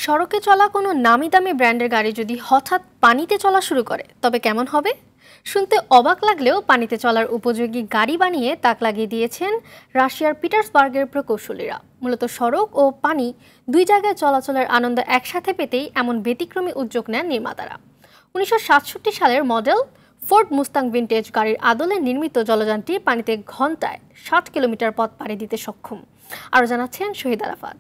সড়কে চলা কোনো নামি-দামি ব্র্যান্ডের গাড়ি যদি হঠাৎ পানিতে চলা শুরু করে তবে কেমন হবে? শুনতে অবাক লাগলেও পানিতে চলার উপযোগী গাড়ি বানিয়ে তাক লাগিয়ে দিয়েছেন রাশিয়ার পিটার্সবার্গের প্রকৌশলীরা। মূলত সড়ক ও পানি দুই জায়গায় চলাচলের আনন্দ একসাথে পেতেই এমন ব্যতিক্রমী উদ্যোগ নেন নির্মাতারা। 1967 সালের মডেল ফোর্ড মুস্তাং ভিনটেজ গাড়ির আদলে নির্মিত জলযানটি পানিতে ঘন্টায় 60 কিলোমিটার পথ পাড়ি দিতে সক্ষম। আরও জানাচ্ছেন শহীদ আরাফাত।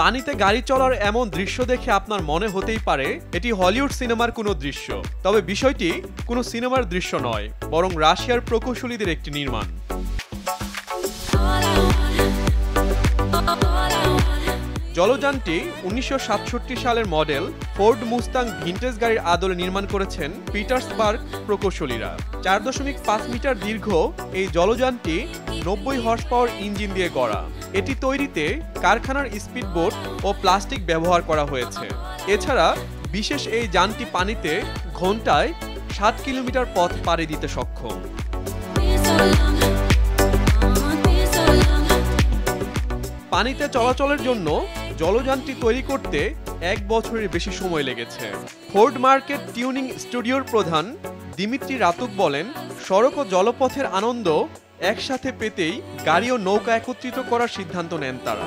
পানিতে গাড়ি চলার এমন দৃশ্য দেখে আপনার মনে হতেই পারে এটি হলিউড সিনেমার কোনো দৃশ্য। তবে বিষয়টি কোনো সিনেমার দৃশ্য নয়, বরং রাশিয়ার প্রকৌশলীদের একটি নির্মাণ। জলযানটি 1967 সালের মডেল ফোর্ড মুস্তাং ভিনটেজ গাড়ির আদলে নির্মাণ করেছেন পিটার্সবার্গ প্রকৌশলীরা। 4.5 মিটার দীর্ঘ এই জলযানটি 90 হর্স পাওয়ার ইঞ্জিন দিয়ে গড়া। এটি তৈরিতে কারখানার স্পিডবোট ও প্লাস্টিক ব্যবহার করা হয়েছে। এছাড়া বিশেষ এই যানটি পানিতে ঘন্টায় 7 কিলোমিটার পথ পাড়ি দিতে সক্ষম। পানিতে চলাচলের জন্য জলযানটি তৈরি করতে 1 বছরের বেশি সময় লেগেছে। ফোর্ড মার্কেট টিউনিং স্টুডিওর প্রধান দিমিত্রি রাতুক বলেন, সড়ক ও জলপথের আনন্দ একসাথে পেতেই গাড়ি ও নৌকা একত্রিত করার সিদ্ধান্ত নেন তারা।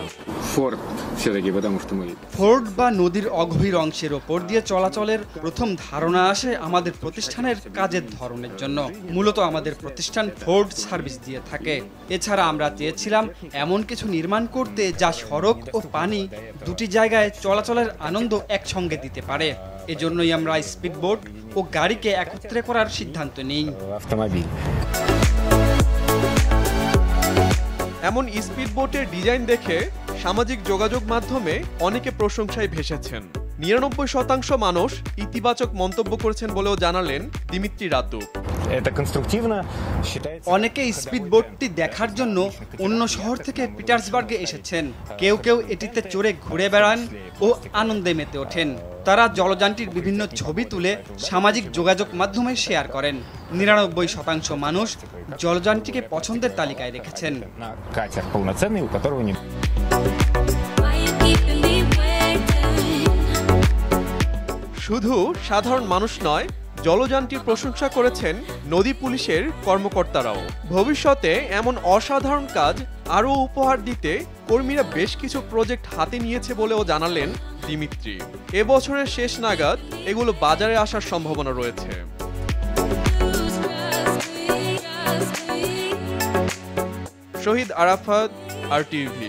ফোর্ড বা নদীর অগভীর অংশের ওপর দিয়ে চলাচলের প্রথম ধারণা আসে আমাদের প্রতিষ্ঠানের কাজের ধরনের জন্য। মূলত আমাদের প্রতিষ্ঠান ফোর্ড সার্ভিস দিয়ে থাকে। এছাড়া আমরা চেয়েছিলাম এমন কিছু নির্মাণ করতে যা সড়ক ও পানি দুটি জায়গায় চলাচলের আনন্দ একসঙ্গে দিতে পারে। এজন্যই আমরা স্পিডবোট ও গাড়িকে একত্রে করার সিদ্ধান্ত নিই। এমন স্পিডবোটের ডিজাইন দেখে সামাজিক যোগাযোগ মাধ্যমে অনেকে প্রশংসায় ভেসেছেন। 99% মানুষ ইতিবাচক মন্তব্য করেছেন বলেও জানালেন দিমিত্রি রাতুক। অনেকে স্পিডবোটটি দেখার জন্য অন্য শহর থেকে পিটার্সবার্গে এসেছেন। কেউ কেউ এটিতে চড়ে ঘুরে বেড়ান ও আনন্দে মেতে ওঠেন। তারা জলযানটির বিভিন্ন ছবি তুলে সামাজিক যোগাযোগ মাধ্যমে শেয়ার করেন। 99% মানুষ জলযানটিকে পছন্দের তালিকায় রেখেছেন। শুধু সাধারণ মানুষ নয়, জলযানটির প্রশংসা করেছেন নদী পুলিশের কর্মকর্তারাও। ভবিষ্যতে এমন অসাধারণ কাজ আরও উপহার দিতে কর্মীরা বেশ কিছু প্রজেক্ট হাতে নিয়েছে বলেও জানালেন দিমিত্রি। এবছরের শেষ নাগাদ এগুলো বাজারে আসার সম্ভাবনা রয়েছে। শহীদ আরাফাত, RTV।